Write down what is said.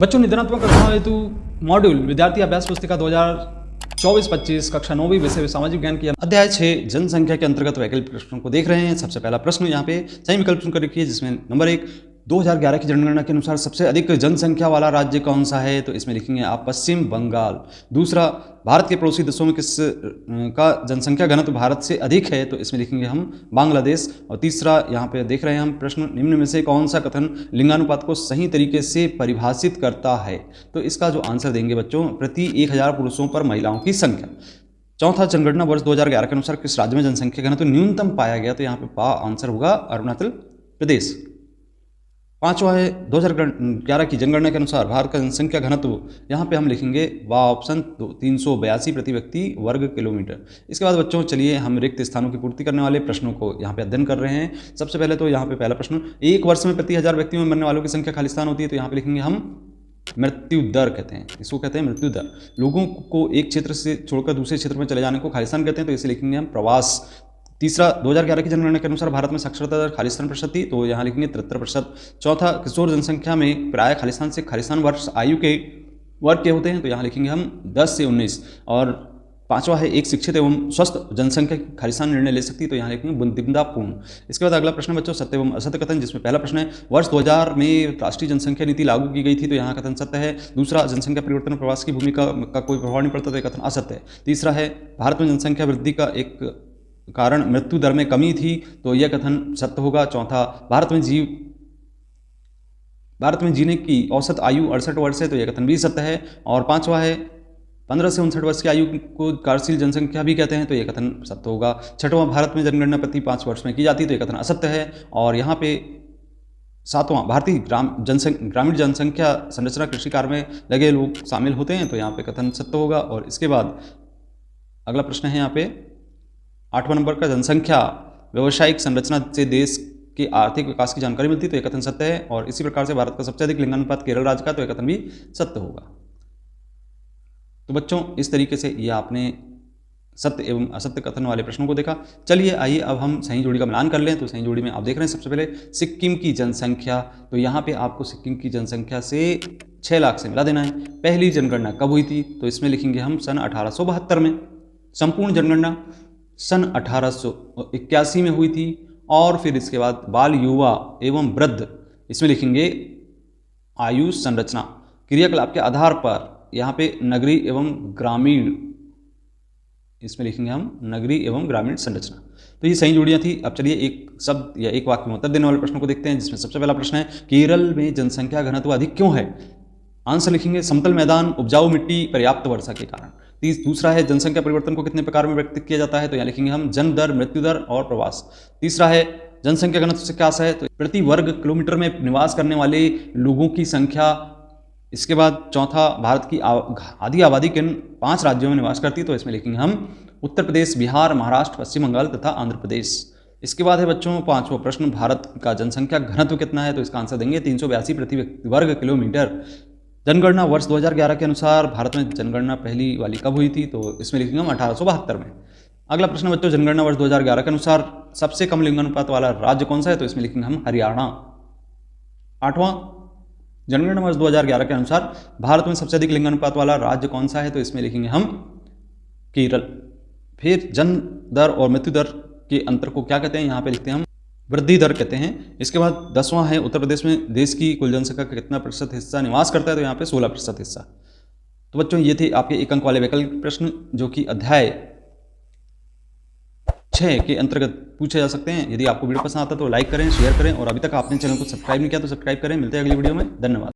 बच्चों, निदानात्मक कक्षाओं हेतु मॉड्यूल विद्यार्थी अभ्यास पुस्तिका 2024-25 कक्षा 9वीं विषय सामाजिक ज्ञान की अध्याय 6 जनसंख्या के अंतर्गत वैकल्पिक प्रश्नों को देख रहे हैं। सबसे पहला प्रश्न यहाँ पे सही विकल्प चुनकर रखिए, जिसमें नंबर 1, 2011 की जनगणना के अनुसार सबसे अधिक जनसंख्या वाला राज्य कौन सा है? तो इसमें लिखेंगे आप पश्चिम बंगाल। दूसरा, भारत के पड़ोसी देशों में किस का जनसंख्या घनत्व भारत से अधिक है? तो इसमें लिखेंगे हम बांग्लादेश। और तीसरा, यहाँ पे देख रहे हैं हम प्रश्न, निम्न में से कौन सा कथन लिंगानुपात को सही तरीके से परिभाषित करता है? तो इसका जो आंसर देंगे बच्चों, प्रति 1000 पुरुषों पर महिलाओं की संख्या। चौथा, जनगणना वर्ष 2011 के अनुसार किस राज्य में जनसंख्या घनत्व न्यूनतम पाया गया? तो यहाँ पे आंसर होगा अरुणाचल प्रदेश। पांचवा है 2011 की जनगणना के अनुसार भारत का जनसंख्या घनत्व, यहाँ पे हम लिखेंगे ऑप्शन 382 प्रति व्यक्ति वर्ग किलोमीटर। इसके बाद बच्चों चलिए हम रिक्त स्थानों की पूर्ति करने वाले प्रश्नों को यहाँ पे अध्ययन कर रहे हैं। सबसे पहले तो यहाँ पे पहला प्रश्न, एक वर्ष में प्रति 1000 व्यक्तियों में मरने वालों की संख्या खाली स्थान होती है? तो यहाँ पे लिखेंगे हम मृत्यु दर कहते हैं, इसको कहते हैं मृत्यु दर। लोगों को एक क्षेत्र से छोड़कर दूसरे क्षेत्र में चले जाने को खालिस्तान कहते हैं, तो इसे लिखेंगे हम प्रवास। तीसरा, 2011 की जनगणना के अनुसार भारत में साक्षरता दर खालिस्तान प्रतिशत थी, तो यहाँ लिखेंगे 73%। चौथा, किशोर जनसंख्या में प्राय खालिस्तान से खालिस्तान वर्ष आयु के वर्ग के होते हैं, तो यहाँ लिखेंगे हम 10 से 19। और पांचवा है, एक शिक्षित एवं स्वस्थ जनसंख्या खालिस्तान निर्णय ले सकती है, तो यहाँ लिखेंगे बुद्धिमत्तापूर्ण। इसके बाद अगला प्रश्न बच्चों, सत्य एवं असत्य कथन, जिसमें पहला प्रश्न है, वर्ष 2000 में राष्ट्रीय जनसंख्या नीति लागू की गई थी, तो यहाँ कथन सत्य है। दूसरा, जनसंख्या परिवर्तन प्रवास की भूमिका का कोई प्रभाव नहीं पड़ता, तो यह कथन असत्य है। तीसरा है, भारत में जनसंख्या वृद्धि का एक कारण मृत्यु दर में कमी थी, तो यह कथन सत्य होगा। चौथा, भारत में जीने की औसत आयु 68 वर्ष है, तो यह कथन भी सत्य है। और पांचवा है, 15 से 59 वर्ष की आयु को कार्यशील जनसंख्या भी कहते हैं, तो यह कथन सत्य होगा। छठवां, भारत में जनगणना प्रति 5 वर्ष में की जाती है, तो यह कथन असत्य है। और यहाँ पे सातवां, भारतीय ग्रामीण जनसंख्या संरचना कृषि कार्य में लगे लोग शामिल होते हैं, तो यहाँ पे कथन सत्य होगा। और इसके बाद अगला प्रश्न है यहाँ पे 8वां नंबर का, जनसंख्या व्यावसायिक संरचना से देश के आर्थिक विकास की जानकारी मिलती है, तो यह कथन सत्य है। और इसी प्रकार से भारत का सबसे अधिक लिंगानुपात केरल राज्य का, तो यह कथन भी सत्य होगा। तो बच्चों इस तरीके से यह आपने सत्य एवं असत्य कथन वाले प्रश्नों को देखा। चलिए आइए अब हम सही जोड़ी का मिलान कर लें। तो सही जोड़ी में आप देख रहे हैं सबसे पहले सिक्किम की जनसंख्या, तो यहाँ पे आपको सिक्किम की जनसंख्या से 6 लाख से मिला देना है। पहली जनगणना कब हुई थी? तो इसमें लिखेंगे हम सन 1872 में। संपूर्ण जनगणना सन 1881 में हुई थी। और फिर इसके बाद बाल, युवा एवं वृद्ध, इसमें लिखेंगे आयु संरचना क्रियाकलाप के आधार पर, यहाँ पे नगरीय एवं ग्रामीण, इसमें लिखेंगे हम नगरीय एवं ग्रामीण संरचना। तो ये सही जोड़ियाँ थी। अब चलिए एक शब्द या एक वाक्य में उत्तर देने वाले प्रश्नों को देखते हैं, जिसमें सबसे पहला प्रश्न है, केरल में जनसंख्या घनत्व अधिक क्यों है? आंसर लिखेंगे समतल मैदान, उपजाऊ मिट्टी, पर्याप्त वर्षा के कारण। दूसरा है, जनसंख्या परिवर्तन को कितने प्रकार में व्यक्त किया जाता है? तो यहाँ लिखेंगे हम जन्म दर, मृत्यु दर और प्रवास। तीसरा है, जनसंख्या घनत्व से क्या है? तो प्रति वर्ग किलोमीटर में निवास करने वाले लोगों की संख्या। इसके बाद चौथा, भारत की आधी आबादी किन 5 राज्यों में निवास करती है? तो इसमें लिखेंगे हम उत्तर प्रदेश, बिहार, महाराष्ट्र, पश्चिम बंगाल तथा आंध्र प्रदेश। इसके बाद है बच्चों 5वां प्रश्न, भारत का जनसंख्या घनत्व कितना है? तो इसका आंसर देंगे 382 प्रति वर्ग किलोमीटर। जनगणना वर्ष 2011 के अनुसार भारत में जनगणना पहली वाली कब हुई थी? तो इसमें लिखेंगे हम 1872 में। अगला प्रश्न बच्चों, जनगणना वर्ष 2011 के अनुसार सबसे कम लिंगानुपात वाला राज्य कौन सा है? तो इसमें लिखेंगे हम हरियाणा। 8वां, जनगणना वर्ष 2011 के अनुसार भारत में सबसे अधिक लिंगानुपात वाला राज्य कौन सा है? तो इसमें लिखेंगे हम केरल। फिर जन्म दर और मृत्यु दर के अंतर को क्या कहते हैं? यहाँ पे लिखते हैं हम वृद्धि दर कहते हैं। इसके बाद 10वां है, उत्तर प्रदेश में देश की कुल जनसंख्या का कितना प्रतिशत हिस्सा निवास करता है? तो यहाँ पे 16% हिस्सा। तो बच्चों ये थे आपके 1 अंक वाले वैकल्पिक प्रश्न, जो कि अध्याय 6 के अंतर्गत पूछे जा सकते हैं। यदि आपको वीडियो पसंद आता है तो लाइक करें, शेयर करें, और अभी तक आपने चैनल को सब्सक्राइब नहीं किया तो सब्सक्राइब करें। मिलते हैं अगली वीडियो में। धन्यवाद।